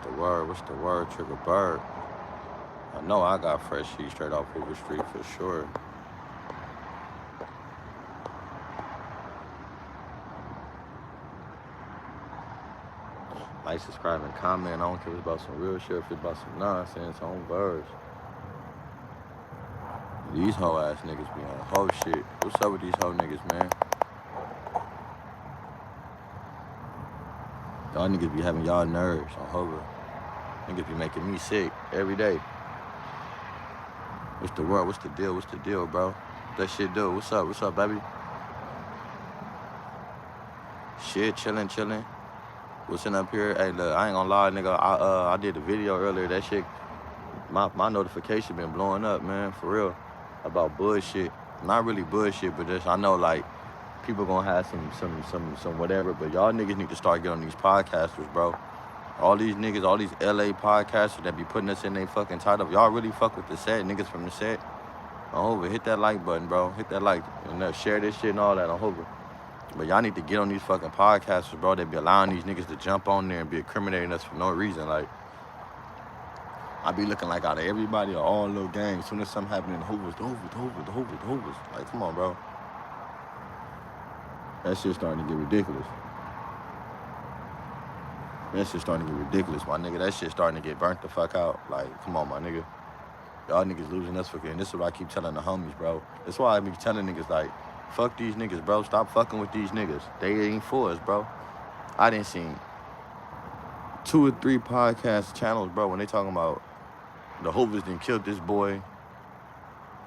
the word? What's the word? Triggerbird. I know I got fresh heat straight off Hoover Street for sure. Like, subscribe, and comment. I don't care if it's about some real shit, if it's about some nonsense on verse. These hoe ass niggas be on hoe shit. What's up with these hoe niggas, man? Y'all niggas be having y'all nerves on Hoover. Niggas be making me sick every day. What's the word? What's the deal? What's the deal, bro? That shit do. What's up? What's up, baby? Shit, chillin'. What's in up here? Hey, look, I ain't gonna lie, nigga. I did a video earlier. That shit, my notification been blowing up, man, for real. About bullshit. Not really bullshit, but just I know like people gonna have some whatever. But y'all niggas need to start getting on these podcasters, bro. All these niggas, all these LA podcasters that be putting us in their fucking title. Y'all really fuck with the set, niggas from the set. On Hoover, hit that like button, bro. Hit that like and share this shit and all that on Hoover. But y'all need to get on these fucking podcasters, bro. They be allowing these niggas to jump on there and be incriminating us for no reason. Like, I be looking like out of everybody or all little gangs. As soon as something happen in the Hoovers. Like, come on, bro. That shit's starting to get ridiculous. That shit's starting to get ridiculous, my nigga. That shit's starting to get burnt the fuck out. Like, come on, my nigga. Y'all niggas losing us for good. And this is what I keep telling the homies, bro. That's why I be telling niggas, like, fuck these niggas, bro. Stop fucking with these niggas. They ain't for us, bro. I done seen 2 or 3 podcast channels, bro, when they talking about the Hoovers done killed this boy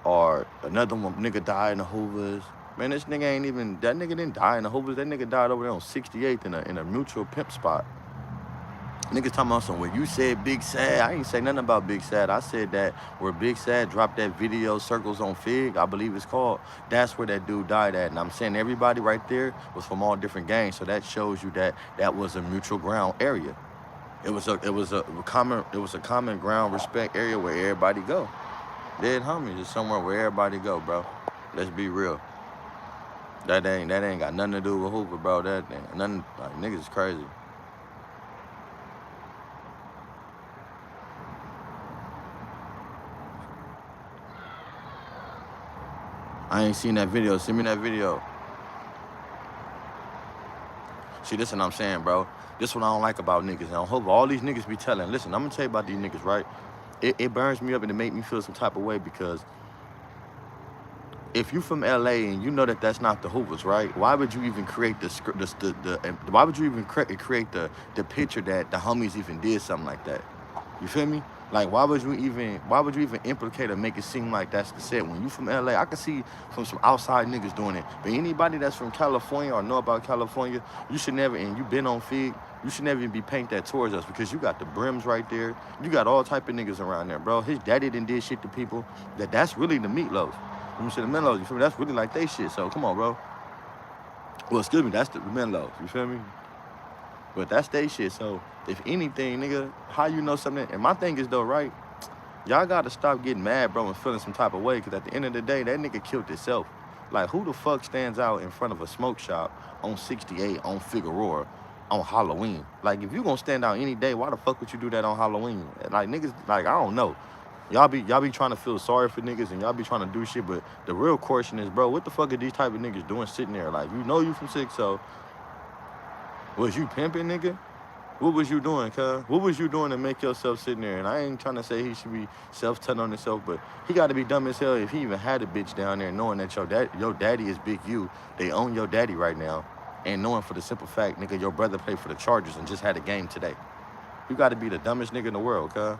or another one nigga died in the Hoovers. Man, this nigga ain't even, that nigga didn't die in the Hoovers. That nigga died over there on 68th in a mutual pimp spot. Niggas talking about something where you said Big Sad. I ain't say nothing about Big Sad. I said that where Big Sad dropped that video, Circles on Fig, I believe it's called. That's where that dude died at. And I'm saying everybody right there was from all different gangs. So that shows you that that was a mutual ground area. It was a common ground respect area where everybody go. Dead homies is somewhere where everybody go, bro. Let's be real. That ain't got nothing to do with Hoover, bro. That ain't nothing. Like, niggas is crazy. I ain't seen that video. Send me that video. See, this is what I'm saying, bro. This is what I don't like about niggas. And I hope all these niggas be telling. Listen, I'm going to tell you about these niggas, right? It burns me up and it make me feel some type of way because if you from LA and you know that that's not the Hoovers, right? Why would you even create why would you even create the picture that the homies even did something like that? You feel me? Like, why would you even implicate or make it seem like that's the set? When you from LA, I can see from some outside niggas doing it. But anybody that's from California or know about California, you should never, and you been on Fig, you should never even be painting that towards us because you got the brims right there. You got all type of niggas around there, bro. His daddy done did shit to people that's really the meatloaf. You see the Menlos, you feel me? That's really like they shit. So come on, bro. Well, excuse me, that's the Menlos, you feel me? But that's they shit. So if anything, nigga, how you know something? And my thing is though, right? Y'all gotta stop getting mad, bro, and feeling some type of way. Cause at the end of the day, that nigga killed himself. Like, who the fuck stands out in front of a smoke shop on 68 on Figueroa on Halloween? Like, if you gonna stand out any day, why the fuck would you do that on Halloween? Like, niggas, like, I don't know. Y'all be trying to feel sorry for niggas and y'all be trying to do shit, but the real question is, bro, what the fuck are these type of niggas doing sitting there? Like, you know you from 6, so was you pimping, nigga? What was you doing, cuz? What was you doing to make yourself sitting there? And I ain't trying to say he should be self-telling on himself, but he got to be dumb as hell if he even had a bitch down there knowing that your daddy is Big U. They own your daddy right now. And knowing for the simple fact, nigga, your brother played for the Chargers and just had a game today. You got to be the dumbest nigga in the world, cuz.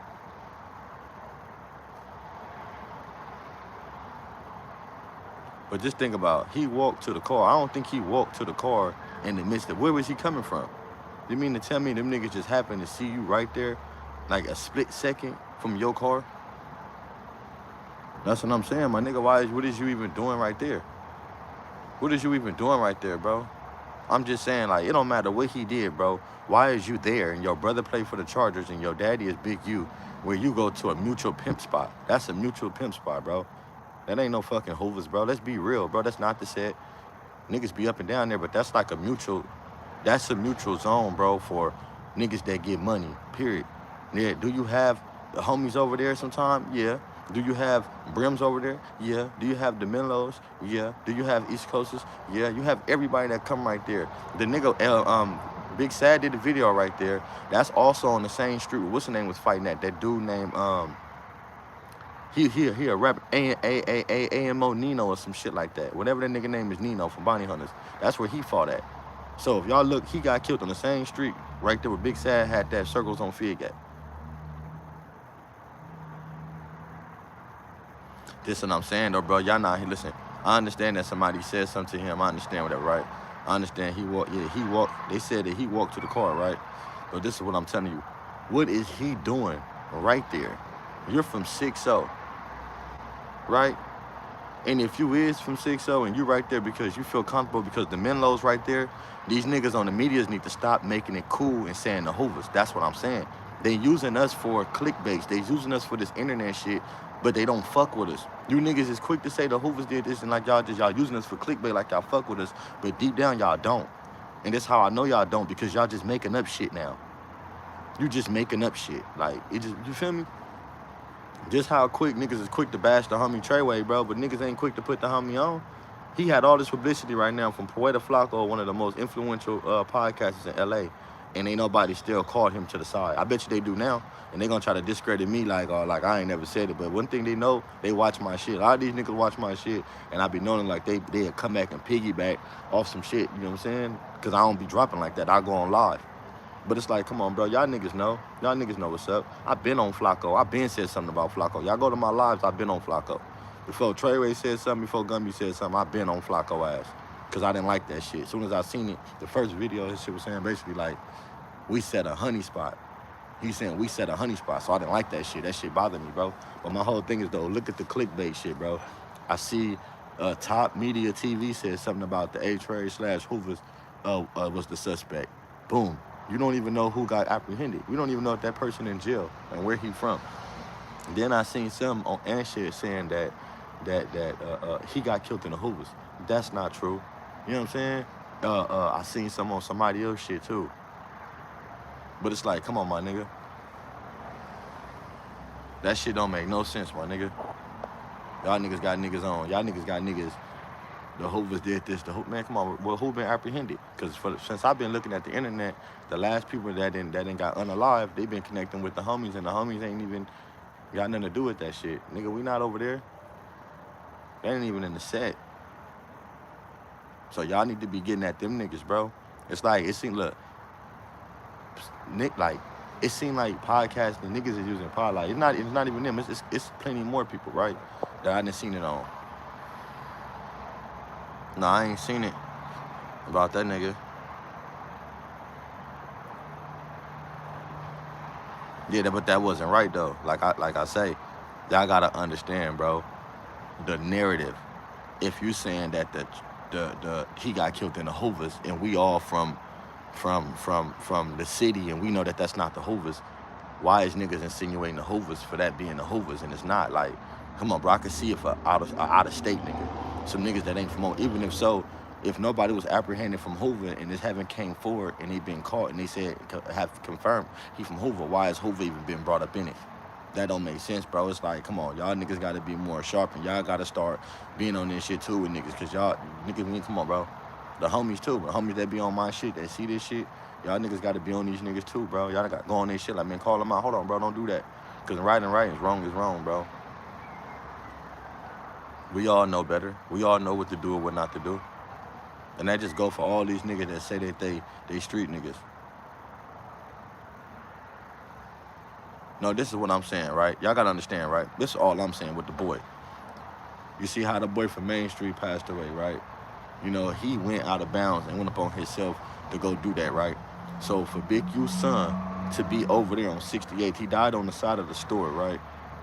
But just think about, he walked to the car. I don't think he walked to the car in the midst of, where was he coming from? You mean to tell me them niggas just happened to see you right there, like a split second from your car? That's what I'm saying, my nigga. What is you even doing right there? What is you even doing right there, bro? I'm just saying, like, it don't matter what he did, bro. Why is you there and your brother played for the Chargers and your daddy is Big U, where you go to a mutual pimp spot? That's a mutual pimp spot, bro. That ain't no fucking Hoovers, bro. Let's be real, bro. That's not the set. Niggas be up and down there, but that's like a mutual zone, bro, for niggas that get money, period. Yeah, do you have the homies over there sometime? Yeah. Do you have Brims over there? Yeah. Do you have the Menlos? Yeah. Do you have East Coasters? Yeah. You have everybody that come right there. The nigga, Big Sad did the video right there. That's also on the same street. What's the name was fighting at? That dude named he a rapper AMO Nino or some shit like that. Whatever that nigga name is, Nino from Bounty Hunters. That's where he fought at. So if y'all look, he got killed on the same street right there where Big Sad had that Circles on Fig at. This what I'm saying though, bro. Y'all not here. Listen, I understand that somebody said something to him. I understand whatever, right? I understand he walked. Yeah, he walked. They said that he walked to the car, right? But this is what I'm telling you. What is he doing right there? You're from 6-0, right? And if you is from 6-0 and you right there because you feel comfortable because the Menlos right there, these niggas on the medias need to stop making it cool and saying the Hoovers. That's what I'm saying. They using us for clickbaits. They using us for this internet shit, but they don't fuck with us. You niggas is quick to say the Hoovers did this and like y'all using us for clickbait like y'all fuck with us, but deep down y'all don't. And that's how I know y'all don't, because y'all just making up shit now. You just making up shit. Like, it just, you feel me? Just how quick niggas is quick to bash the homie Treyway, bro, but niggas ain't quick to put the homie on. He had all this publicity right now from Poeta Flacco, one of the most influential podcasters in LA, and ain't nobody still called him to the side. I bet you they do now, and they gonna try to discredit me like I ain't never said it. But one thing they know, they watch my shit. A lot of these niggas watch my shit, and I be knowing like they'll come back and piggyback off some shit, you know what I'm saying? Because I don't be dropping like that. I go on live. But it's like, come on, bro. Y'all niggas know. Y'all niggas know what's up. I been on Flacco. I been said something about Flacco. Y'all go to my lives, I been on Flacco. Before Treyway said something, before Gumby said something, I been on Flacco ass. Because I didn't like that shit. As soon as I seen it, the first video, his shit was saying basically like, we set a honey spot. He's saying we set a honey spot. So I didn't like that shit. That shit bothered me, bro. But my whole thing is, though, look at the clickbait shit, bro. I see Top Media TV said something about the A-Trade / Hoovers was the suspect. Boom. You don't even know who got apprehended. We don't even know if that person in jail and where he from. Then I seen some on Anshit saying that he got killed in the Hoovers. That's not true. You know what I'm saying? I seen some on somebody else shit too. But it's like, come on, my nigga. That shit don't make no sense, my nigga. Y'all niggas got niggas on. Y'all niggas got niggas. The Hoovers did this. Man, come on. Well, who been apprehended? Because since I've been looking at the internet, the last people that didn't got unalive, they been connecting with the homies, and the homies ain't even got nothing to do with that shit. Nigga, we not over there. They ain't even in the set. So y'all need to be getting at them niggas, bro. It's like, it seemed, look, Nick, like, it seemed like podcasting, niggas is using pod, like, it's not even them. It's plenty more people, right, that I done seen it on. No, I ain't seen it about that nigga. Yeah, but that wasn't right though. Like I say, y'all gotta understand, bro, the narrative. If you saying that the he got killed in the Hoovers and we all from the city and we know that that's not the Hoovers, why is niggas insinuating the Hoovers for that being the Hoovers and it's not? Like, come on, bro, I can see it for out of state nigga. Some niggas that ain't from home. Even if so, if nobody was apprehended from Hoover and this haven't came forward and he been caught and they said have confirmed he from Hoover, why is Hoover even been brought up in it? That don't make sense, bro. It's like, come on, y'all niggas gotta be more sharp and y'all gotta start being on this shit too with niggas, cause y'all niggas, come on, bro. The homies too, but homies that be on my shit, that see this shit, y'all niggas gotta be on these niggas too, bro. Y'all gotta go on this shit, like, man, call them out. Hold on, bro, don't do that. Cause right and right is wrong, bro. We all know better. We all know what to do and what not to do. And that just go for all these niggas that say that they street niggas. No, this is what I'm saying, right? Y'all gotta understand, right? This is all I'm saying with the boy. You see how the boy from Main Street passed away, right? You know, he went out of bounds and went upon himself to go do that, right? So for Big U's son to be over there on 68th, he died on the side of the store, right?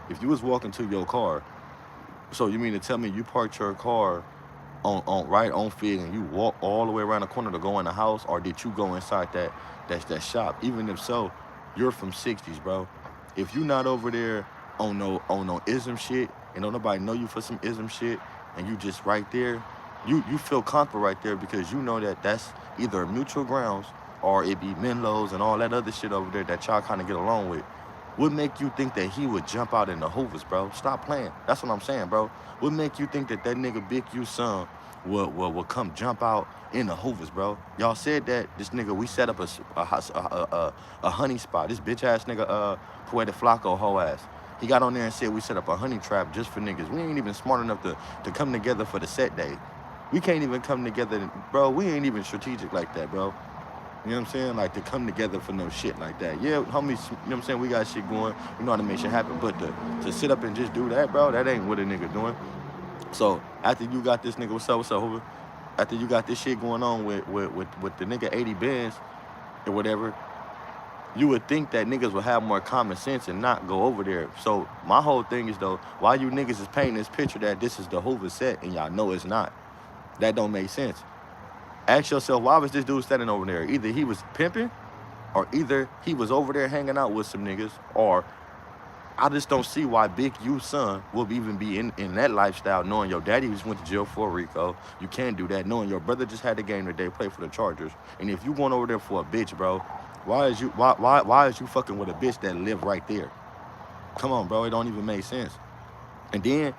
If you was walking to your car, so you mean to tell me you parked your car on right on Fig and you walk all the way around the corner to go in the house, or did you go inside that shop? Even if so, you're from 60s, bro. If you not over there on no ism shit and don't nobody know you for some ism shit and you just right there, you feel comfortable right there because you know that that's either mutual grounds or it be Menlos and all that other shit over there that y'all kind of get along with. What make you think that he would jump out in the hoovers, bro? Stop playing. That's what I'm saying, bro. What make you think that that nigga Big U son will come jump out in the hoovers, bro? Y'all said that this nigga, we set up a honey spot. This bitch ass nigga, Poetic Flacco hoe ass. He got on there and said we set up a honey trap just for niggas. We ain't even smart enough to come together for the set day. We can't even come together, bro. We ain't even strategic like that, bro. You know what I'm saying? Like, to come together for no shit like that. Yeah, homies, you know what I'm saying? We got shit going. We know how to make shit happen. But to sit up and just do that, bro, that ain't what a nigga doing. So, after you got this nigga, what's up, Hoover? After you got this shit going on with the nigga 80 Benz or whatever, you would think that niggas would have more common sense and not go over there. So, my whole thing is, though, why you niggas is painting this picture that this is the Hoover set and y'all know it's not? That don't make sense. Ask yourself, why was this dude standing over there? Either he was pimping, or either he was over there hanging out with some niggas, or I just don't see why Big U son will even be in that lifestyle, knowing your daddy just went to jail for Rico. You can't do that. Knowing your brother just had a game today, play for the Chargers. And if you going over there for a bitch, bro, why is you fucking with a bitch that live right there? Come on, bro, it don't even make sense. And then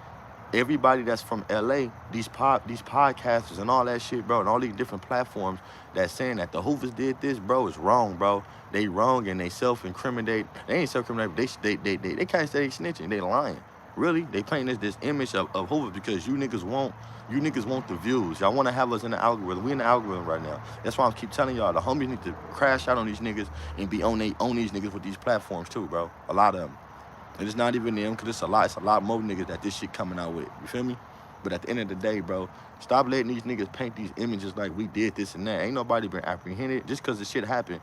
everybody that's from LA, these podcasters and all that shit, bro, and all these different platforms that's saying that the Hoovers did this, bro, is wrong, bro. They wrong and they self-incriminate. They ain't self-incriminate. They can't say they snitching. They lying. Really, they paint this image of Hoovers because you niggas want the views. Y'all want to have us in the algorithm. We in the algorithm right now. That's why I keep telling y'all the homies need to crash out on these niggas and be on these niggas with these platforms too, bro. A lot of them. And it's not even them, because it's a lot more niggas that this shit coming out with. You feel me? But at the end of the day, bro, stop letting these niggas paint these images like we did this and that. Ain't nobody been apprehended just because the shit happened.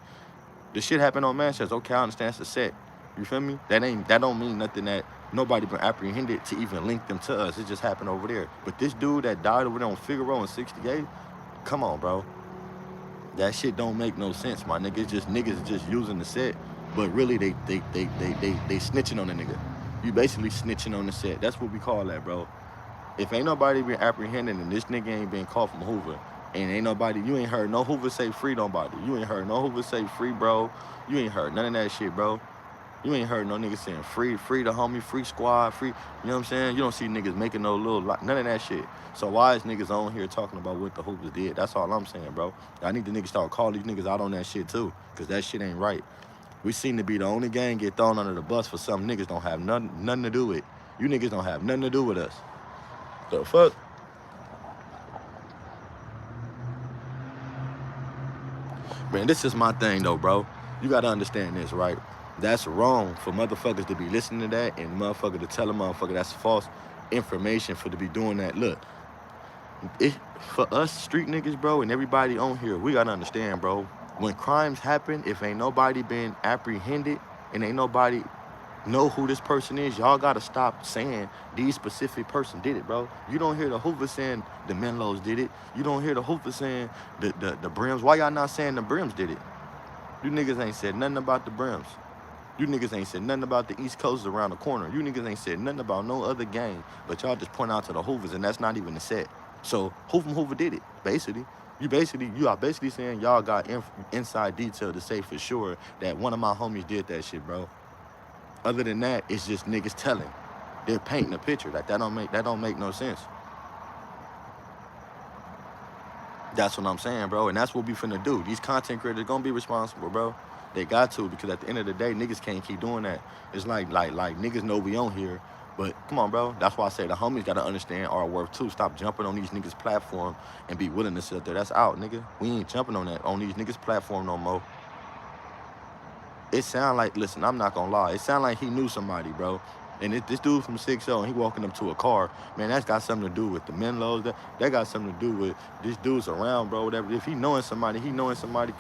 The shit happened on Manchester. Okay, I understand it's a set. You feel me? That don't mean nothing that nobody been apprehended to even link them to us. It just happened over there. But this dude that died over there on Figaro in 68, come on, bro. That shit don't make no sense, my nigga. It's just niggas just using the set. But really, they snitching on the nigga. You basically snitching on the set. That's what we call that, bro. If ain't nobody been apprehended and this nigga ain't been caught from Hoover, and ain't nobody, you ain't heard no Hoover say free nobody. You ain't heard no Hoover say free, bro. You ain't heard none of that shit, bro. You ain't heard no niggas saying free the homie, free squad, free, you know what I'm saying? You don't see niggas making no little, none of that shit. So why is niggas on here talking about what the Hoovers did? That's all I'm saying, bro. I need the niggas start calling these niggas out on that shit too, because that shit ain't right. We seem to be the only gang get thrown under the bus for something niggas don't have nothing to do with. You niggas don't have nothing to do with us. The fuck? Man, this is my thing though, bro. You gotta understand this, right? That's wrong for motherfuckers to be listening to that and motherfucker to tell a motherfucker that's false information for to be doing that. Look, for us street niggas, bro, and everybody on here, we gotta understand, bro. When crimes happen, if ain't nobody been apprehended and ain't nobody know who this person is, y'all gotta stop saying these specific person did it, bro. You don't hear the Hoover saying the Menlos did it. You don't hear the Hoover saying the Brims. Why y'all not saying the Brims did it? You niggas ain't said nothing about the Brims. You niggas ain't said nothing about the East Coast around the corner. You niggas ain't said nothing about no other gang, but y'all just point out to the Hoovers, and that's not even the set. So who from Hoover did it, basically? You are basically saying y'all got inside detail to say for sure that one of my homies did that shit, bro. Other than that, it's just niggas telling. They're painting a picture. That don't make no sense. That's what I'm saying, bro. And that's what we finna do. These content creators gonna be responsible, bro. They got to, because at the end of the day, niggas can't keep doing that. It's like niggas know we on here. But come on, bro. That's why I say the homies gotta understand our worth too. Stop jumping on these niggas' platform and be willing to sit there. That's out, nigga. We ain't jumping on these niggas' platform no more. It sound like, listen, I'm not gonna lie. It sound like he knew somebody, bro. And this dude from 6-0, and he walking up to a car, man, that's got something to do with the Menlos. That got something to do with this dude's around, bro, whatever. If he knowing somebody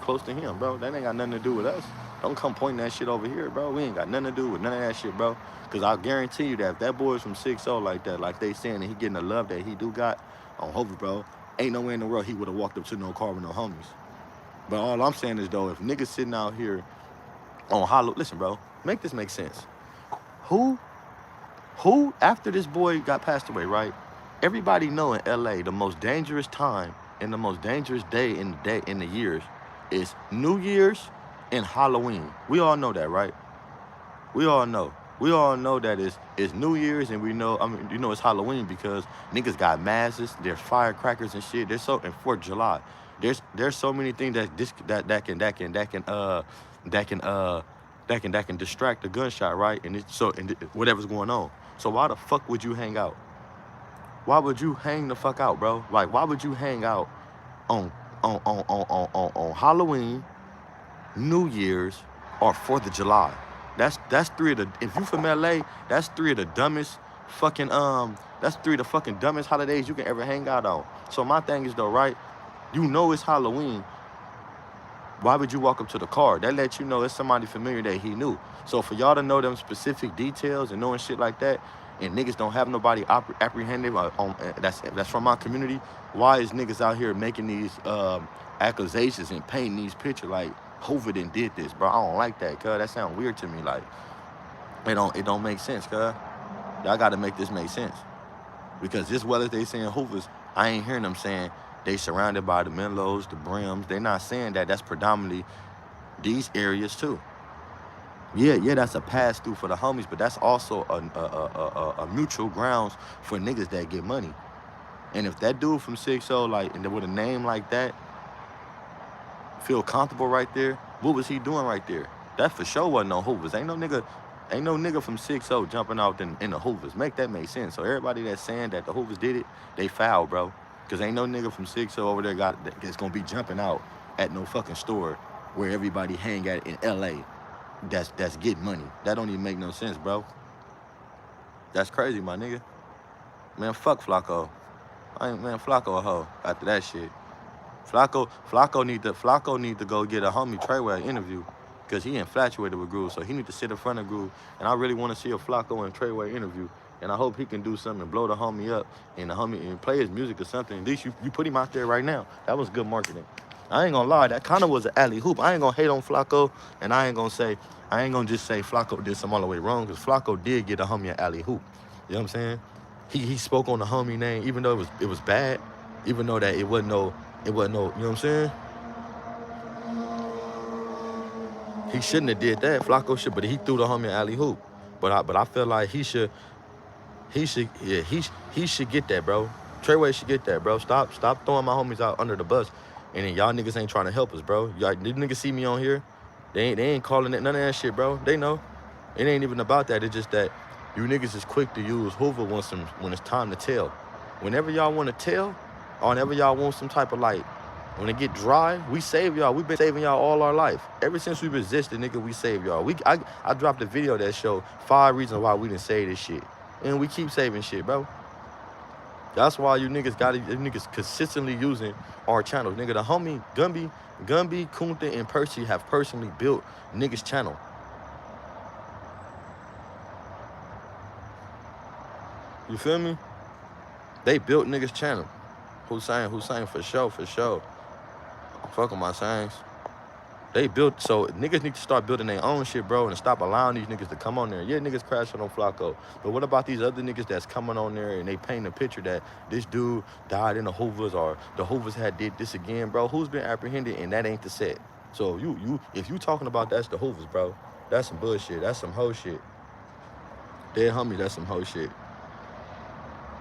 close to him, bro. That ain't got nothing to do with us. Don't come pointing that shit over here, bro. We ain't got nothing to do with none of that shit, bro. Because I guarantee you that if that boy's from 6-0 like that, like they saying that he getting the love that he do got on Hoover, bro, ain't no way in the world he would have walked up to no car with no homies. But all I'm saying is, though, if niggas sitting out here on Hollow, listen, bro, make this make sense. Who, after this boy got passed away, right? Everybody know in LA, the most dangerous time and the most dangerous day in the years is New Year's and Halloween. We all know that, right? We all know. We all know that it's New Year's, and we know. I mean, you know it's Halloween because niggas got masses. There's firecrackers and shit. There's so and 4th of July. There's so many things that can uh that can distract the gunshot, right? And whatever's going on. So why the fuck would you hang out? Why would you hang the fuck out, bro? Like why would you hang out on on Halloween, New Year's, or 4th of July? That's three of the. If you from LA, that's three of the dumbest fucking That's three of the fucking dumbest holidays you can ever hang out on. So my thing is though, right? You know it's Halloween. Why would you walk up to the car? That lets you know it's somebody familiar that he knew. So for y'all to know them specific details and knowing shit like that, and niggas don't have nobody apprehended that's from my community, why is niggas out here making these accusations and painting these pictures like Hoover done did this, bro? I don't like that, cuz. That sound weird to me. Like, it don't make sense, cuz. Y'all gotta make this make sense. Because as well as they saying Hoovers, I ain't hearing them saying they surrounded by the Menlos, the Brims. They're not saying that that's predominantly these areas too. Yeah, that's a pass through for the homies, but that's also a mutual grounds for niggas that get money. And if that dude from 6-0, like, and with a name like that, feel comfortable right there, what was he doing right there? That for sure wasn't no Hoovers. Ain't no nigga from 6-0 jumping out in the Hoovers. Make that make sense. So everybody that's saying that the Hoovers did it, they foul, bro. Because ain't no nigga from 6-0 over there that's gonna be jumping out at no fucking store where everybody hang at in LA that's getting money. That don't even make no sense, bro. That's crazy, my nigga. Man, fuck Flacco. Flacco a hoe after that shit. Flacco need to go get a homie Treyway interview because he infatuated with Groove, so he need to sit in front of Groove. And I really want to see a Flacco and Treyway interview. And I hope he can do something and blow the homie up and play his music or something. At least you put him out there right now. That was good marketing. I ain't gonna lie, that kind of was an alley hoop. I ain't gonna hate on Flacco, and I ain't gonna just say Flacco did something all the way wrong, because Flacco did get a homie an alley hoop. You know what I'm saying? He spoke on the homie name, even though it was bad, even though that it wasn't no, you know what I'm saying? He shouldn't have did that. Flacco should, but he threw the homie an alley hoop. But I feel like he should get that, bro. Treyway should get that, bro. Stop throwing my homies out under the bus. And then y'all niggas ain't trying to help us, bro. Y'all niggas see me on here. They ain't calling it none of that shit, bro. They know. It ain't even about that. It's just that you niggas is quick to use Hoover when it's time to tell. Whenever y'all want to tell, or whenever y'all want some type of like, when it get dry, we save y'all. We've been saving y'all all our life. Ever since we resisted, nigga, we save y'all. I dropped a video that showed 5 reasons why we didn't save this shit. And we keep saving shit, bro. That's why you niggas consistently using our channels. Nigga, the homie Gumby, Kunta, and Percy have personally built niggas' channel. You feel me? They built niggas' channel. Hussein for sure. Fuck with my sayings. They built, so niggas need to start building their own shit, bro, and stop allowing these niggas to come on there. Yeah, niggas crashing on Flacco, but what about these other niggas that's coming on there and they paint a picture that this dude died in the Hoovers or the Hoovers did this again, bro? Who's been apprehended? And that ain't the set. So if you talking about that's the Hoovers, bro, that's some bullshit. That's some hoe shit. Dead homie, that's some hoe shit.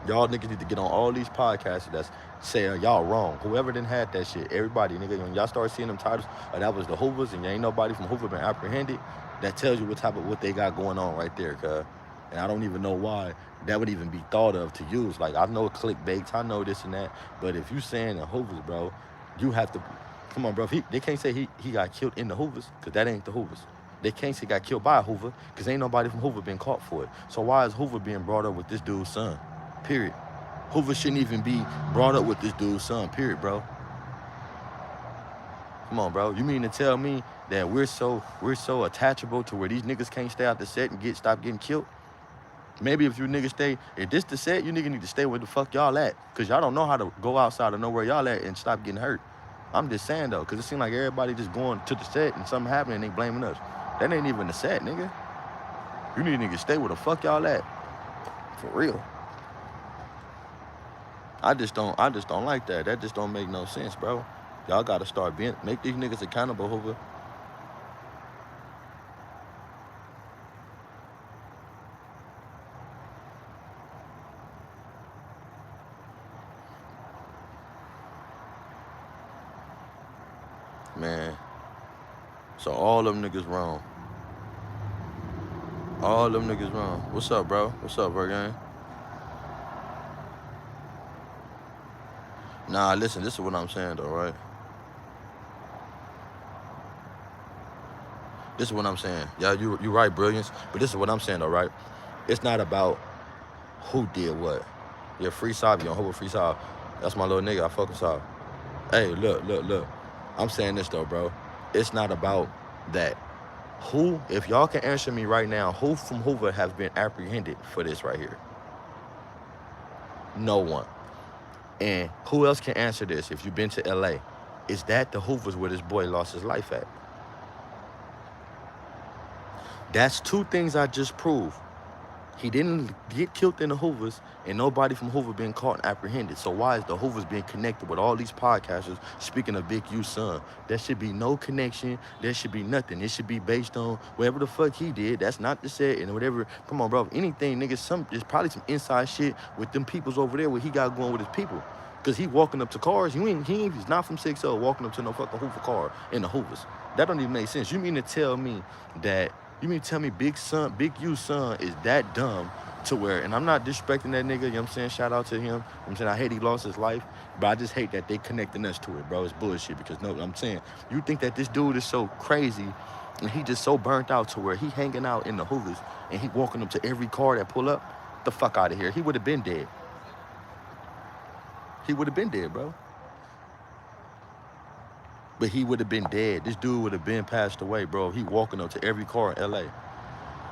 Y'all niggas need to get on all these podcasts that's saying y'all wrong. Whoever didn't had that shit, everybody, nigga, when y'all start seeing them titles, that was the Hoovers, and ain't nobody from Hoover been apprehended, that tells you what they got going on right there, cuz. And I don't even know why that would even be thought of to use. Like, I know clickbait, I know this and that, but if you saying the Hoovers, bro, you have to, come on, bro. They can't say he got killed in the Hoovers, because that ain't the Hoovers. They can't say he got killed by a Hoover, because ain't nobody from Hoover been caught for it. So why is Hoover being brought up with this dude's son? Period. Hoover shouldn't even be brought up with this dude's son, period, bro. Come on, bro. You mean to tell me that we're so attachable to where these niggas can't stay out the set and stop getting killed? Maybe if you niggas stay, if this the set, you niggas need to stay where the fuck y'all at. Because y'all don't know how to go outside or know where y'all at and stop getting hurt. I'm just saying, though, because it seems like everybody just going to the set and something happening and they blaming us. That ain't even the set, nigga. You need niggas stay where the fuck y'all at. For real. I just don't like that. That just don't make no sense, bro. Y'all gotta start make these niggas accountable, Hoover. Man, so all them niggas wrong. All them niggas wrong. What's up, bro? What's up, bro, gang? Nah, listen, this is what I'm saying, though, right? This is what I'm saying. Yeah, you right, brilliance. But this is what I'm saying, though, right? It's not about who did what. Yeah, free Saab, you on hold with free Saab. That's my little nigga. I fuck with Saab. Hey, look. I'm saying this, though, bro. It's not about that. Who, if y'all can answer me right now, who from Hoover have been apprehended for this right here? No one. And who else can answer this if you've been to LA? Is that the Hoovers where this boy lost his life at? That's two things I just proved. He didn't get killed in the Hoovers, and nobody from Hoover being caught and apprehended. So why is the Hoovers being connected with all these podcasters speaking of Big U's son? There should be no connection. There should be nothing. It should be based on whatever the fuck he did. That's not to say, and whatever. Come on, bro. Anything, nigga, there's probably some inside shit with them peoples over there where he got going with his people. Because he walking up to cars. He's not from 6-0 walking up to no fucking Hoover car in the Hoovers. That don't even make sense. You mean to tell me Big U's son is that dumb to where, and I'm not disrespecting that nigga, you know what I'm saying? Shout out to him. You know what I'm saying? I hate he lost his life, but I just hate that they connecting us to it, bro. It's bullshit because, no, I'm saying, you think that this dude is so crazy and he just so burnt out to where he hanging out in the Hoovers and he walking up to every car that pull up? The fuck out of here. He would have been dead. He would have been dead, bro. But he would have been dead. This dude would have been passed away, bro. He walking up to every car in LA.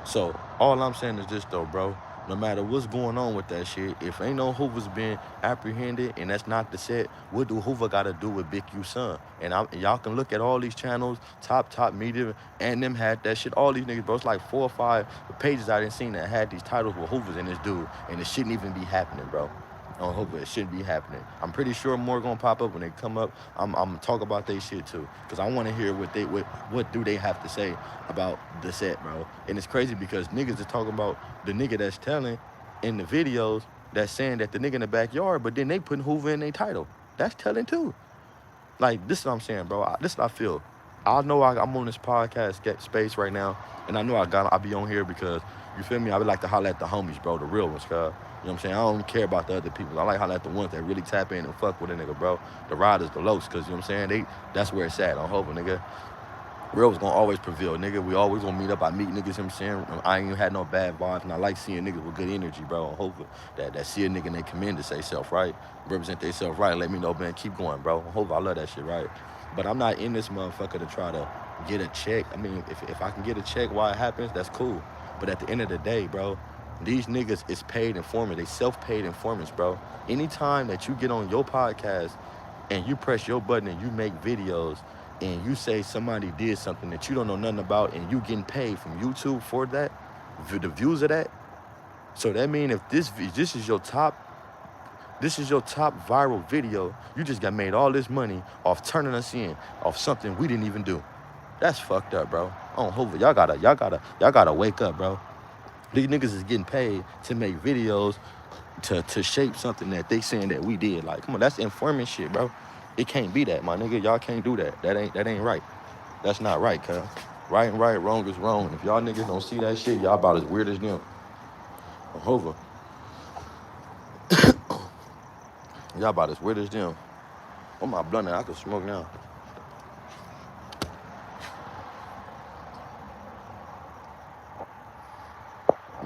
So all I'm saying is this, though, bro. No matter what's going on with that shit, if ain't no Hoover's been apprehended and that's not the set, what do Hoover got to do with Big U's son? And y'all can look at all these channels, top media, and them had that shit. All these niggas, bro. It's like 4 or 5 pages I didn't seen that had these titles with Hoover's in this dude, and it shouldn't even be happening, bro. On Hoover, it shouldn't be happening. I'm pretty sure more gonna pop up when they come up. I'm gonna talk about they shit too, cause I want to hear what do they have to say about the set, bro. And it's crazy because niggas is talking about the nigga that's telling in the videos that's saying that the nigga in the backyard, but then they putting Hoover in their title. That's telling too. Like, this is what I'm saying, bro. This is what I feel. I know I'm on this podcast space right now, and I know I be on here because, you feel me? I would like to holler at the homies, bro, the real ones, cuz. You know what I'm saying? I don't care about the other people. I like holler at the ones that really tap in and fuck with a nigga, bro. The riders, the lows, because, you know what I'm saying? That's where it's at on Hoover, nigga. Real was gonna always prevail, nigga. We always gonna meet up. I meet niggas, you know what I'm saying? I ain't even had no bad vibes, and I like seeing niggas with good energy, bro. On Hoover, that see a nigga and they commend to say self right, represent they self right, let me know, man, keep going, bro. On Hoover, I love that shit, right? But I'm not in this motherfucker to try to get a check. I mean, if I can get a check while it happens, that's cool. But at the end of the day, bro, these niggas is paid informants. They self-paid informants, bro. Anytime that you get on your podcast and you press your button and you make videos and you say somebody did something that you don't know nothing about and you getting paid from YouTube for that, the views of that, so that means if this is your top viral video, you just got made all this money off turning us in, off something we didn't even do. That's fucked up, bro. On Hoover, y'all gotta wake up, bro. These niggas is getting paid to make videos to shape something that they saying that we did. Like, come on, that's informant shit, bro. It can't be that, my nigga. Y'all can't do that. That ain't right. That's not right, cuz. Right and right, wrong is wrong. If y'all niggas don't see that shit, y'all about as weird as them. On Hoover. Y'all about as weird as them. Oh, my blunt, I can smoke now.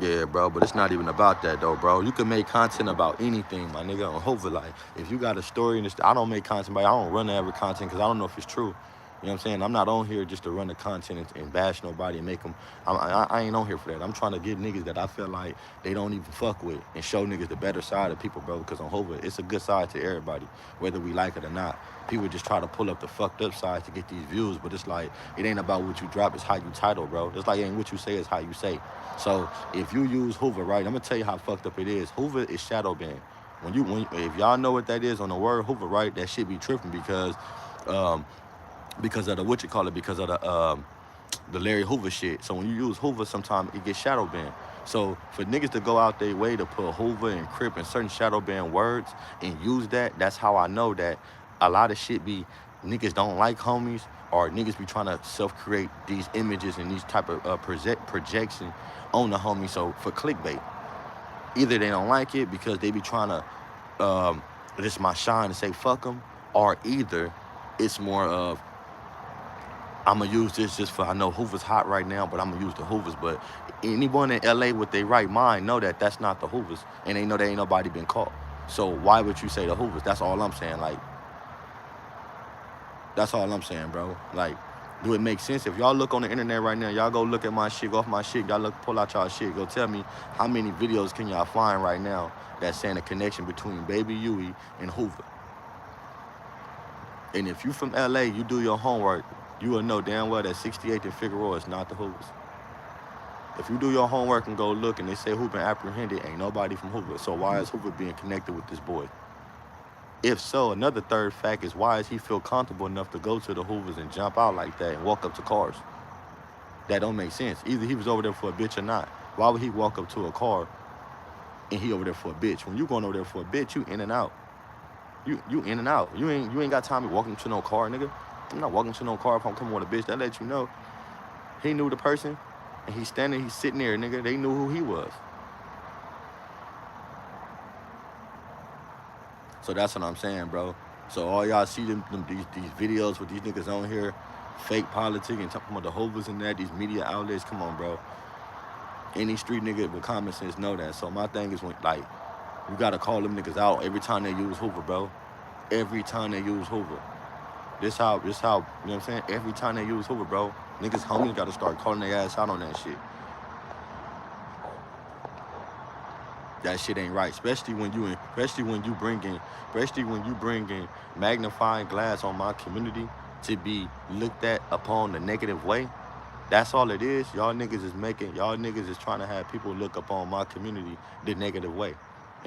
Yeah, bro, but it's not even about that, though, bro. You can make content about anything, my nigga, on Hoover. Like, if you got a story, and I don't make content, but I don't run every content because I don't know if it's true. You know what I'm saying? I'm not on here just to run the content and bash nobody and make them. I ain't on here for that. I'm trying to get niggas that I feel like they don't even fuck with and show niggas the better side of people, bro. Because on Hoover, it's a good side to everybody, whether we like it or not. People just try to pull up the fucked up side to get these views, but it's like, it ain't about what you drop, it's how you title, bro. It's like, it ain't what you say, it's how you say. So if you use Hoover, right, I'm gonna tell you how fucked up it is. Hoover is shadow banned. If y'all know what that is on the word Hoover, right, that shit be tripping because of the because of the Larry Hoover shit. So when you use Hoover, sometimes it gets shadow banned. So for niggas to go out their way to put Hoover and Crip and certain shadow banned words and use that, that's how I know that a lot of shit be niggas don't like homies, or niggas be trying to self-create these images and these type of projection on the homie, so for clickbait. Either they don't like it because they be trying to, this is my shine to say fuck them, or either it's more of, I'm gonna use this just for, I know Hoover's hot right now, but I'm gonna use the Hoovers. But anyone in LA with their right mind know that that's not the Hoovers, and they know there ain't nobody been caught. So why would you say the Hoovers? That's all I'm saying. Like, that's all I'm saying, bro. Like, do it make sense? If y'all look on the internet right now, y'all go look at my shit, go off my shit, y'all look, pull out y'all shit, go tell me how many videos can y'all find right now that's saying a connection between Baby Huey and Hoover. And if you from LA, you do your homework, you will know damn well that 68th and Figueroa is not the Hoovers. If you do your homework and go look and they say Hoover apprehended, ain't nobody from Hoover. So why is Hoover being connected with this boy? If so, another third fact is, why does he feel comfortable enough to go to the Hoovers and jump out like that and walk up to cars? That don't make sense. Either he was over there for a bitch or not. Why would he walk up to a car and he over there for a bitch? When you going over there for a bitch, you in and out. You in and out. You ain't got time to walk into no car, nigga. I'm not walking to no car if I'm coming with a bitch. That let you know he knew the person, and he's sitting there, nigga. They knew who he was. So that's what I'm saying, bro. So all y'all see these videos with these niggas on here, fake politics and talking about the Hoovers and that, these media outlets. Come on, bro. Any street nigga with common sense know that. So my thing is, when, like, you gotta call them niggas out every time they use Hoover, bro. Every time they use Hoover. This how, you know what I'm saying? Every time they use Hoover, bro, niggas homies gotta start calling their ass out on that shit. That shit ain't right, especially when you bring in magnifying glass on my community to be looked at upon the negative way. That's all it is. Y'all niggas is trying to have people look upon my community the negative way.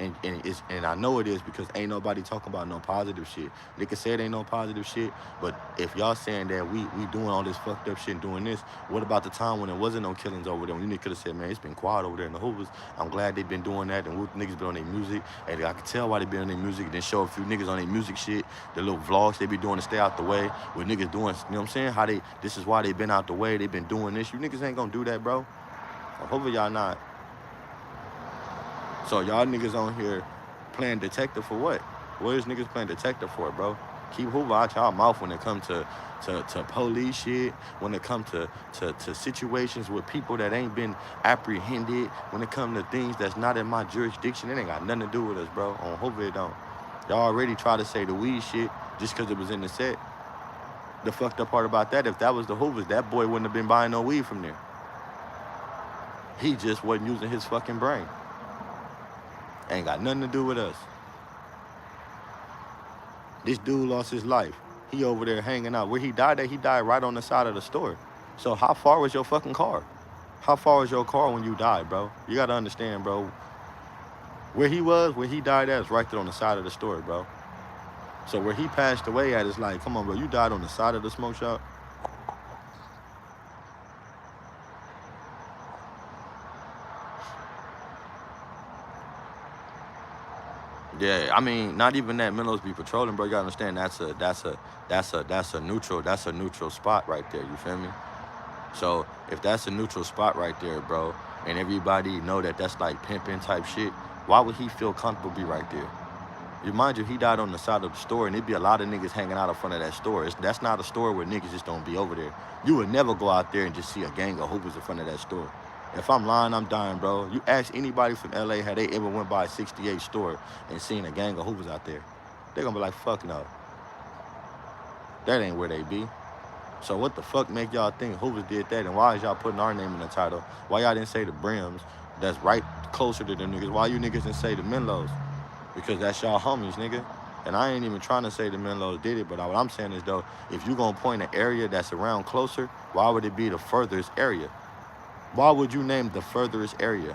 And I know it is, because ain't nobody talking about no positive shit. Niggas say it ain't no positive shit, but if y'all saying that we doing all this fucked up shit and doing this, what about the time when there wasn't no killings over there? When you niggas could have said, man, it's been quiet over there in the Hoovers. I'm glad they been doing that, and niggas been on their music, and I can tell why they been on their music. Then show a few niggas on their music shit, the little vlogs they be doing to stay out the way, with niggas doing, you know what I'm saying? This is why they been out the way, they been doing this. You niggas ain't gonna do that, bro. Hopefully y'all not. So y'all niggas on here playing detective for what? What is niggas playing detective for, bro? Keep Hoover out y'all mouth when it comes to police shit, when it comes to situations with people that ain't been apprehended, when it comes to things that's not in my jurisdiction. It ain't got nothing to do with us, bro. On Hoover it don't. Y'all already try to say the weed shit just because it was in the set. The fucked up part about that, if that was the Hoovers, that boy wouldn't have been buying no weed from there. He just wasn't using his fucking brain. Ain't got nothing to do with us. This dude lost his life. He over there hanging out. Where he died at, he died right on the side of the store. So how far was your fucking car? How far was your car when you died, bro? You gotta understand, bro. Where he died at is right there on the side of the store, bro. So where he passed away at is like, come on, bro, you died on the side of the smoke shop? Yeah, I mean, not even that. Menlos be patrolling, bro. You gotta understand that's a neutral spot right there. You feel me? So if that's a neutral spot right there, bro, and everybody know that that's like pimping type shit, why would he feel comfortable be right there? You mind you, he died on the side of the store, and there'd be a lot of niggas hanging out in front of that store. That's not a store where niggas just don't be over there. You would never go out there and just see a gang of hoopers in front of that store. If I'm lying, I'm dying, bro. You ask anybody from LA had they ever went by a 68 store and seen a gang of hoopers out there, they're gonna be like, fuck no. That ain't where they be. So what the fuck make y'all think Hoovers did that, and why is y'all putting our name in the title? Why y'all didn't say the Brims that's right closer to them niggas? Why you niggas didn't say the Menlos? Because that's y'all homies, nigga. And I ain't even trying to say the Menlos did it, but what I'm saying is, though, if you gonna point an area that's around closer, why would it be the furthest area? Why would you name the furthest area?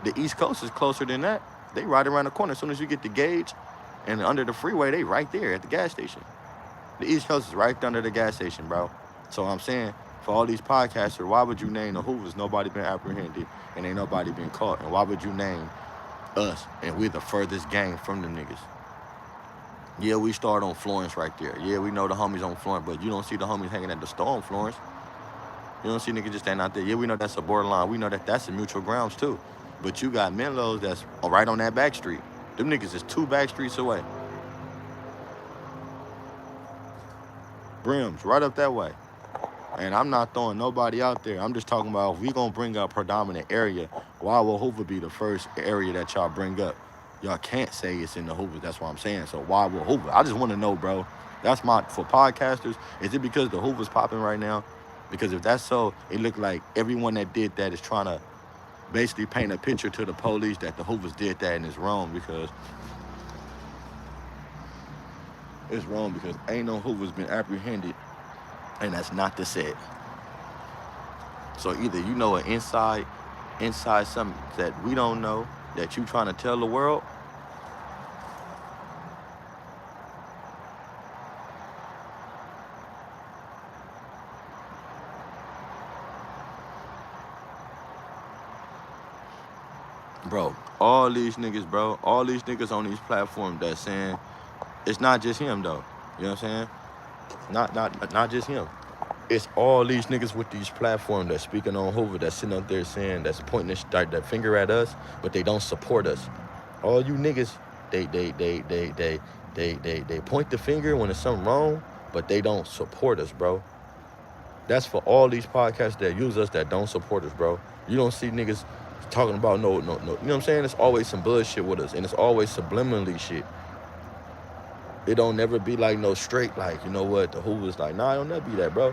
The East Coast is closer than that. They right around the corner. As soon as you get the Gauge and under the freeway, they right there at the gas station. The East Coast is right under the gas station, bro. So I'm saying, for all these podcasters, why would you name the Hoovers? Nobody been apprehended and ain't nobody been caught. And why would you name us and we're the furthest gang from them niggas? Yeah, we start on Florence right there. Yeah, we know the homies on Florence, but you don't see the homies hanging at the store on Florence. You don't see niggas just standing out there. Yeah, we know that's a borderline. We know that that's a mutual grounds too. But you got Menlo's that's right on that back street. Them niggas is 2 back streets away. Brims, right up that way. And I'm not throwing nobody out there. I'm just talking about if we gonna bring up predominant area, why will Hoover be the first area that y'all bring up? Y'all can't say it's in the Hoover. That's what I'm saying. So why will Hoover? I just want to know, bro. That's for podcasters. Is it because the Hoover's popping right now? Because if that's so, it looked like everyone that did that is trying to basically paint a picture to the police that the Hoovers did that, and it's wrong because ain't no Hoover's been apprehended, and that's not the set. So either you know an inside something that we don't know that you trying to tell the world, bro. All these niggas on these platforms that saying it's not just him though. You know what I'm saying? Not just him. It's all these niggas with these platforms that's speaking on Hoover, that's sitting up there saying, that's pointing that finger at us, but they don't support us. All you niggas, they point the finger when there's something wrong, but they don't support us, bro. That's for all these podcasts that use us that don't support us, bro. You don't see niggas talking about no. You know what I'm saying? It's always some bullshit with us, and it's always subliminally shit. It don't never be like no straight, like, you know what, the Hoover's like, nah, it don't never be that, bro.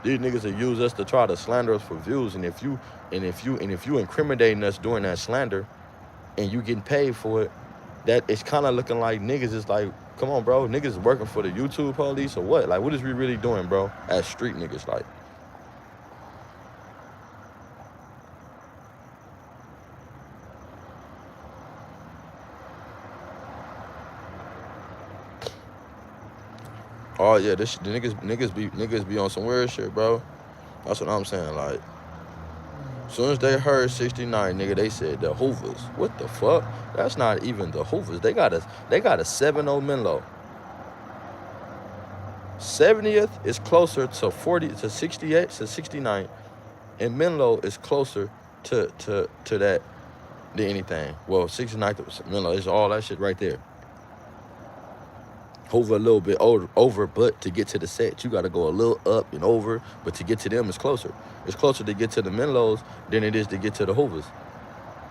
These niggas will use us to try to slander us for views, and if you incriminating us during that slander, and you getting paid for it, that it's kind of looking like niggas is like, come on, bro, niggas is working for the YouTube police or what? Like, what is we really doing, bro? As street niggas, like. Oh yeah, the niggas be on some weird shit, bro. That's what I'm saying. Like, as soon as they heard 69, nigga, they said the Hoovers. What the fuck? That's not even the Hoovers. They got a 7-0 Menlo. 70th is closer to 40 to 68 to 69, and Menlo is closer to that than anything. Well, 69th Menlo is all that shit right there. Hoover a little bit over, but to get to the set, you got to go a little up and over, but to get to them is closer. It's closer to get to the Menlos than it is to get to the Hoovers.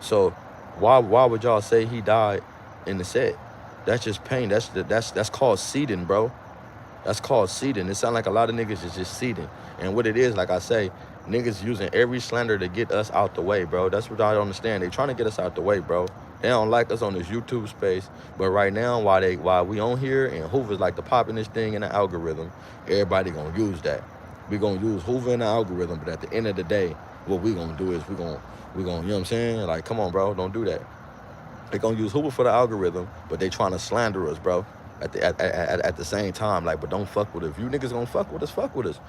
So why would y'all say he died in the set? That's just pain. That's called seeding, bro. That's called seeding. It sounds like a lot of niggas is just seeding. And what it is, like I say, niggas using every slander to get us out the way, bro. That's what I don't understand. They trying to get us out the way, bro. They don't like us on this YouTube space. But right now, while we on here and Hoover's like the poppin'est thing in the algorithm, everybody gonna use that. We gonna use Hoover in the algorithm, but at the end of the day, what we gonna do is we gonna, you know what I'm saying? Like, come on, bro, don't do that. They gonna use Hoover for the algorithm, but they trying to slander us, bro. At the same time, like, but don't fuck with us. If you niggas gonna fuck with us, fuck with us.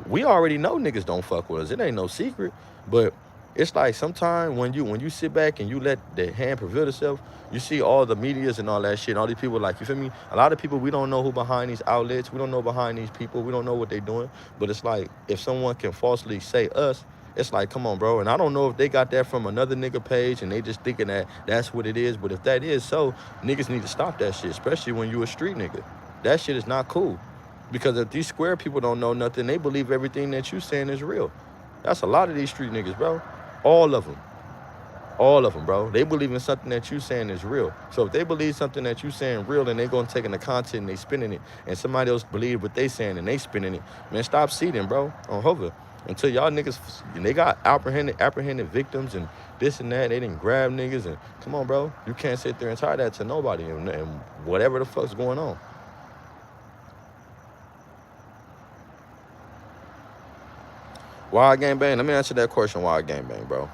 We already know niggas don't fuck with us. It ain't no secret. But it's like sometimes when you sit back and you let the hand prevail itself, you see all the medias and all that shit. All these people, like, you feel me? A lot of people, we don't know who behind these outlets. We don't know behind these people. We don't know what they doing. But it's like, if someone can falsely say us, it's like, come on, bro. And I don't know if they got that from another nigga page and they just thinking that that's what it is. But if that is so, niggas need to stop that shit, especially when you a street nigga. That shit is not cool. Because if these square people don't know nothing, they believe everything that you saying is real. That's a lot of these street niggas, bro. All of them. All of them, bro. They believe in something that you saying is real. So if they believe something that you saying real and they gonna take in the content and they spinning it, and somebody else believe what they saying and they spinning it, man, stop seeding, bro, on Hover. Until y'all niggas, they got apprehended victims and this and that. They didn't grab niggas and come on, bro. You can't sit there and tie that to nobody and whatever the fuck's going on. Why gangbang? Let me answer that question. Why gangbang, bro?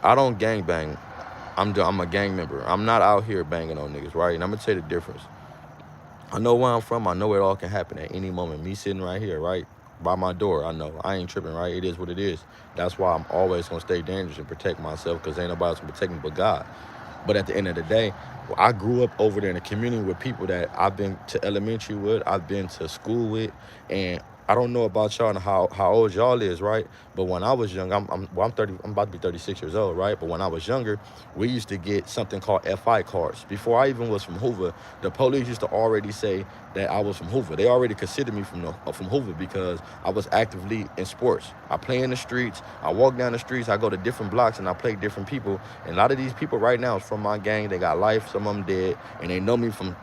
I don't gangbang. I'm a gang member. I'm not out here banging on niggas, right? And I'm gonna tell you the difference. I know where I'm from. I know it all can happen at any moment. Me sitting right here, right? By my door, I know. I ain't tripping, right? It is what it is. That's why I'm always gonna stay dangerous and protect myself, because ain't nobody else gonna protect me but God. But at the end of the day, I grew up over there in a community with people that I've been to elementary with, I've been to school with, and I don't know about y'all and how old y'all is, right? But when I was young, I'm 30, I'm about to be 36 years old, right? But when I was younger, we used to get something called FI cards. Before I even was from Hoover, the police used to already say that I was from Hoover. They already considered me from Hoover because I was actively in sports. I play in the streets, I walk down the streets, I go to different blocks and I play different people. And a lot of these people right now is from my gang. They got life, some of them dead, and they know me from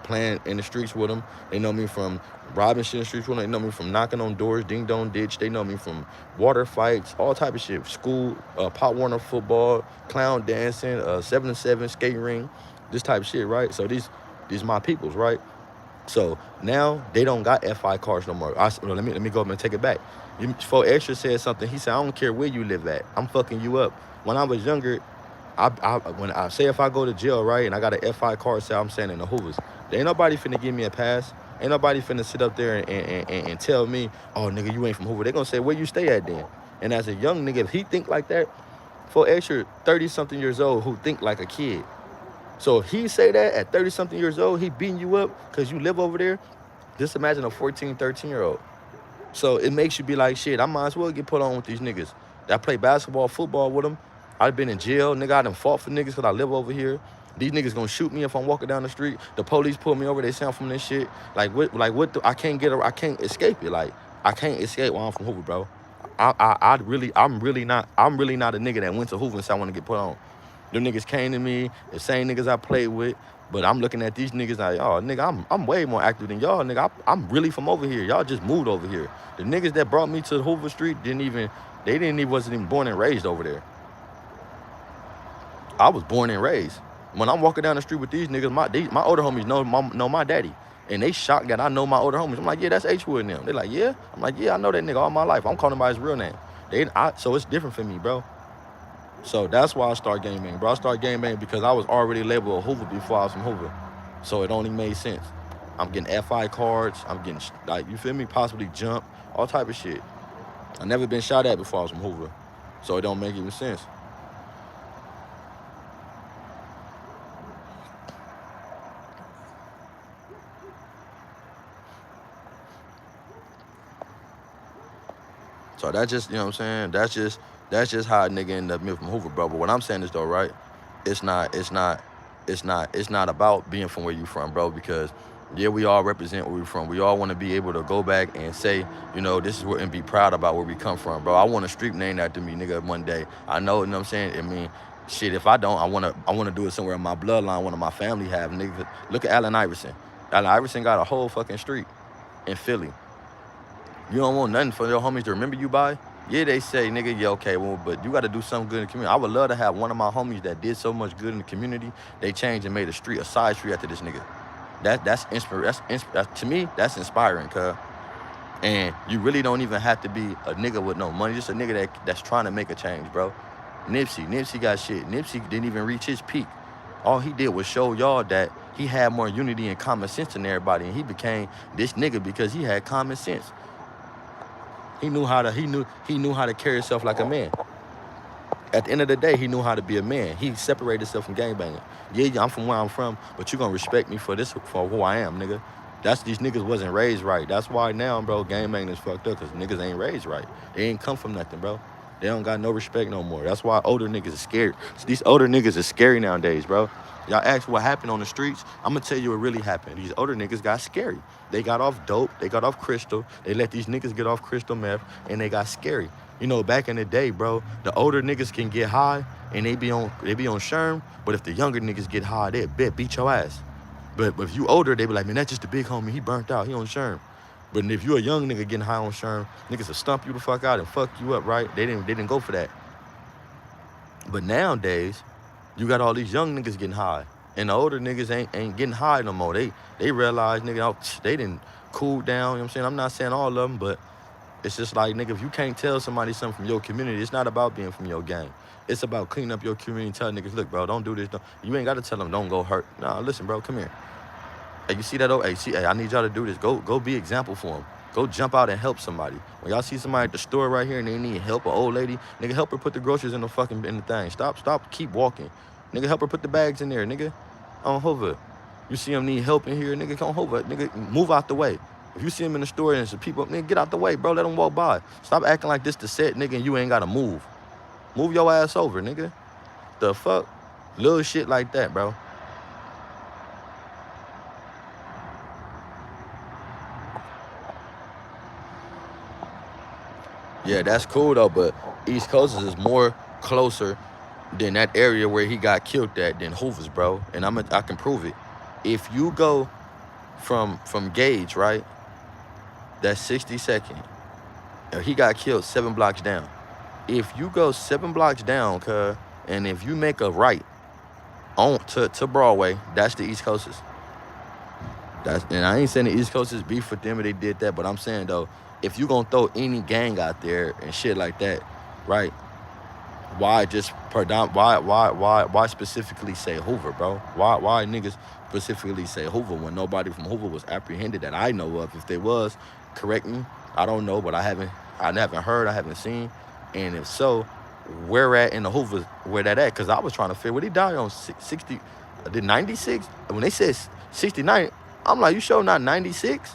playing in the streets with them. They know me from robbing shit in the streets with them. They know me from knocking on doors, ding dong ditch. They know me from water fights, all type of shit. School, Pop Warner football, clown dancing, 7-7 skate ring, this type of shit, right? So these my peoples, right? So now they don't got FI cards no more. Let me go up and take it back. Fo Extra said something. He said, I don't care where you live at. I'm fucking you up. When I was younger, when I say if I go to jail, right, and I got an FI card, say I'm saying in the Hoovers, there ain't nobody finna give me a pass. Ain't nobody finna sit up there and tell me, oh, nigga, you ain't from Hoover. They gonna say, where you stay at then? And as a young nigga, if he think like that, Fo Extra 30-something years old who think like a kid. So if he say that at 30-something years old, he beating you up because you live over there, just imagine a 14, 13-year-old. So it makes you be like, shit, I might as well get put on with these niggas. I play basketball, football with them. I've been in jail, nigga. I done fought for niggas because I live over here. These niggas gonna shoot me if I'm walking down the street. The police pull me over, they say I'm from this shit. I can't escape it. Like, I can't escape while I'm from Hoover, bro. I'm really not a nigga that went to Hoover and said I want to get put on. Them niggas came to me, the same niggas I played with, but I'm looking at these niggas like, oh, nigga, I'm way more active than y'all, nigga. I'm really from over here. Y'all just moved over here. The niggas that brought me to Hoover Street wasn't even born and raised over there. I was born and raised. When I'm walking down the street with these niggas, my older homies know my daddy. And they shocked that I know my older homies. I'm like, yeah, that's H-Wood and them. They like, yeah? I'm like, yeah, I know that nigga all my life. I'm calling him by his real name. So it's different for me, bro. So that's why I start gangbanging, bro. I start gangbanging because I was already labeled a Hoover before I was from Hoover. So it only made sense. I'm getting FI cards. I'm getting, like, you feel me? Possibly jump, all type of shit. I never been shot at before I was from Hoover. So it don't make even sense. So that's just, you know what I'm saying? That's just how a nigga ended up being from Hoover, bro. But what I'm saying is though, right? It's not about being from where you from, bro, because yeah, we all represent where we from. We all want to be able to go back and say, you know, this is where, and be proud about where we come from, bro. I want a street named after me, nigga, one day. I know, you know what I'm saying? I mean, shit, if I don't, I wanna do it somewhere in my bloodline, one of my family have, nigga. Look at Allen Iverson. Allen Iverson got a whole fucking street in Philly. You don't want nothing for your homies to remember you by? Yeah, they say, nigga, yeah, okay, well, but you got to do something good in the community. I would love to have one of my homies that did so much good in the community, they changed and made a side street after this nigga. That's to me, that's inspiring, cuz. And you really don't even have to be a nigga with no money, just a nigga that's trying to make a change, bro. Nipsey got shit. Nipsey didn't even reach his peak. All he did was show y'all that he had more unity and common sense than everybody, and he became this nigga because he had common sense. He knew how to carry himself like a man. At the end of the day, he knew how to be a man. He separated himself from gangbanging. Yeah, I'm from where I'm from, but you gonna respect me for who I am, nigga. These niggas wasn't raised right. That's why now, bro, gangbanging is fucked up, because niggas ain't raised right. They ain't come from nothing, bro. They don't got no respect no more. That's why older niggas are scared. These older niggas are scary nowadays, bro. Y'all ask what happened on the streets, I'm gonna tell you what really happened. These older niggas got scary. They got off dope, they got off crystal, they let these niggas get off crystal meth, and they got scary. You know, back in the day, bro, the older niggas can get high and they be on Sherm, but if the younger niggas get high, they beat your ass. But if you older, they be like, man, that's just the big homie, he burnt out, he on Sherm. But if you a young nigga getting high on Sherm, niggas will stump you the fuck out and fuck you up, right? They didn't go for that. But nowadays, you got all these young niggas getting high, and the older niggas ain't getting high no more. They realize, nigga, they didn't cool down, you know what I'm saying? I'm not saying all of them, but it's just like, nigga, if you can't tell somebody something from your community, it's not about being from your gang. It's about cleaning up your community and telling niggas, look, bro, don't do this. You ain't got to tell them, don't go hurt. Nah, listen, bro, come here. Hey, you see that? Hey, I need y'all to do this. Go be example for them. Go jump out and help somebody. When y'all see somebody at the store right here and they need help, an old lady, nigga, help her put the groceries in the thing. Stop, keep walking. Nigga, help her put the bags in there, nigga. On Hoover. You see him need help in here, nigga, come Hoover. Nigga, move out the way. If you see him in the store and some people, nigga, get out the way, bro. Let them walk by. Stop acting like this the set, nigga, and you ain't got to move. Move your ass over, nigga. The fuck? Little shit like that, bro. Yeah, that's cool, though, but East Coast is more closer than that area where he got killed at than Hoover's, bro. And I can prove it. If you go from Gage, right, that's 62nd, he got killed 7 blocks down. If you go 7 blocks down, cuz, and if you make a right on to Broadway, that's the East Coasters. And I ain't saying the East Coasters beef with them or they did that, but I'm saying, though, if you gonna throw any gang out there and shit like that, right? Why specifically say Hoover, bro? Why niggas specifically say Hoover when nobody from Hoover was apprehended that I know of? If they was, correct me. I don't know, but I haven't heard, I haven't seen. And if so, where at in the Hoover, where that at? Because I was trying to figure, would he die on 60, did 96? When they said 69, I'm like, you sure not 96?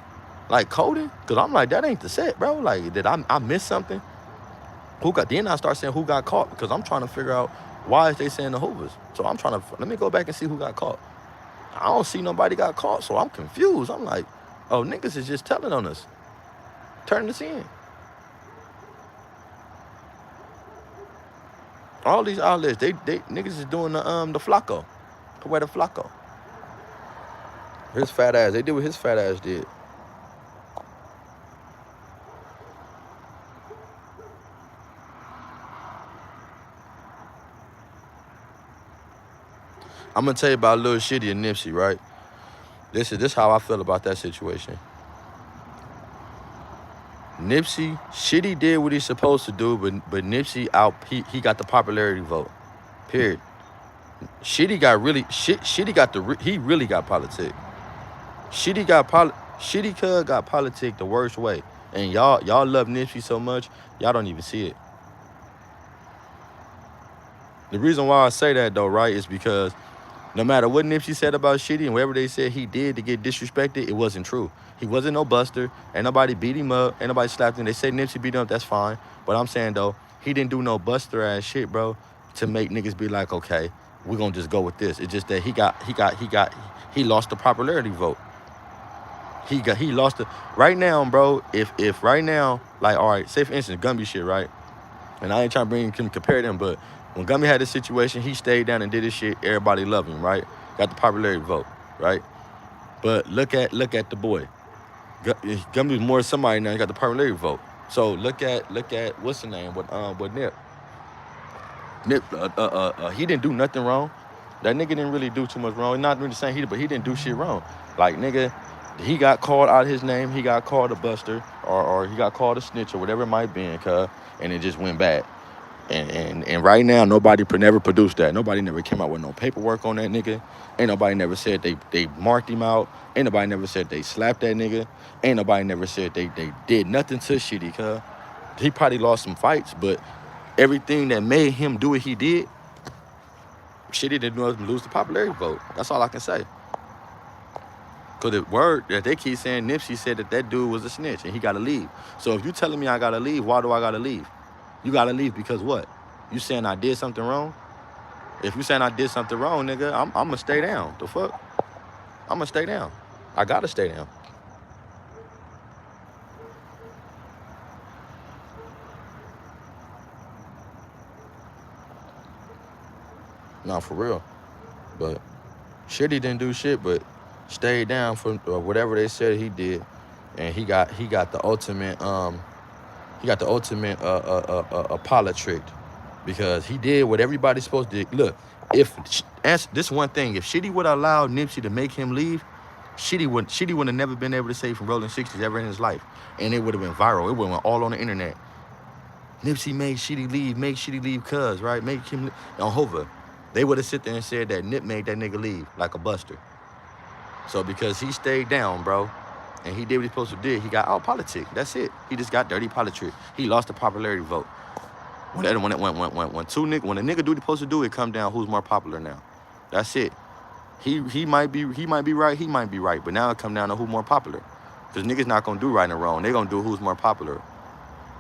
Like coding? Because I'm like, that ain't the set, bro. Like, did I miss something? Then I start saying who got caught, because I'm trying to figure out why is they saying the Hoovers. So I'm trying to, let me go back and see who got caught. I don't see nobody got caught, so I'm confused. I'm like, oh, niggas is just telling on us. Turn this in. All these outlets, they niggas is doing the Flacco. Where the Flacco. His fat ass, they did what his fat ass did. I'm gonna tell you about Lil Shitty and Nipsey, right? This is how I feel about that situation. Nipsey, Shitty did what he's supposed to do, but Nipsey he got the popularity vote. Period. Shitty got really he really got politic. Shitty got politic the worst way. And y'all love Nipsey so much, y'all don't even see it. The reason why I say that though, right, is because no matter what Nipsey said about Shitty and whatever they said he did to get disrespected, it wasn't true. He wasn't no buster. Ain't nobody beat him up. Ain't nobody slapped him. They say Nipsey beat him up, that's fine. But I'm saying, though, he didn't do no buster ass shit, bro, to make niggas be like, okay, we're going to just go with this. It's just that he lost the popularity vote. He lost it. Right now, bro, if right now, like, all right, say for instance, Gumby shit, right? And I ain't trying to compare them, but when Gummy had this situation, he stayed down and did his shit. Everybody loved him, right? Got the popularity vote, right? But look at the boy. Gummy's more somebody now. He got the popularity vote. So look at what's the name? With Nip. Nip, he didn't do nothing wrong. That nigga didn't really do too much wrong. Not really saying but he didn't do shit wrong. Like, nigga, he got called out his name. He got called a buster, or he got called a snitch, or whatever it might be, and it just went bad. And right now, nobody never produced that. Nobody never came out with no paperwork on that nigga. Ain't nobody never said they marked him out. Ain't nobody never said they slapped that nigga. Ain't nobody never said they did nothing to Shitty, cuz. He probably lost some fights, but everything that made him do what he did, Shitty didn't lose the popularity vote. That's all I can say. Because the word that they keep saying, Nipsey said that dude was a snitch and he got to leave. So if you telling me I got to leave, why do I got to leave? You got to leave because what? You saying I did something wrong? If you saying I did something wrong, nigga, I'm going to stay down. The fuck? I'm going to stay down. I got to stay down. Nah, for real. But Shitty didn't do shit, but stayed down for whatever they said he did. And he got the ultimate Apollo tricked, because he did what everybody's supposed to do. Look, this one thing, if Shitty would have allowed Nipsey to make him leave, Shitty would have never been able to say from Rolling 60s ever in his life. And it would have been viral. It would have went all on the internet. Nipsey made Shitty leave cuz, right? Make him on Hoover. They would have sit there and said that Nip made that nigga leave like a buster. So because he stayed down, bro, and he did what he supposed to do, he got out politics. That's it. He just got dirty politics. He lost the popularity vote. When a nigga do what he supposed to do, it come down who's more popular now. That's it. He might be right, he might be right. But now it come down to who more popular. Because niggas not gonna do right and wrong. They gonna do who's more popular.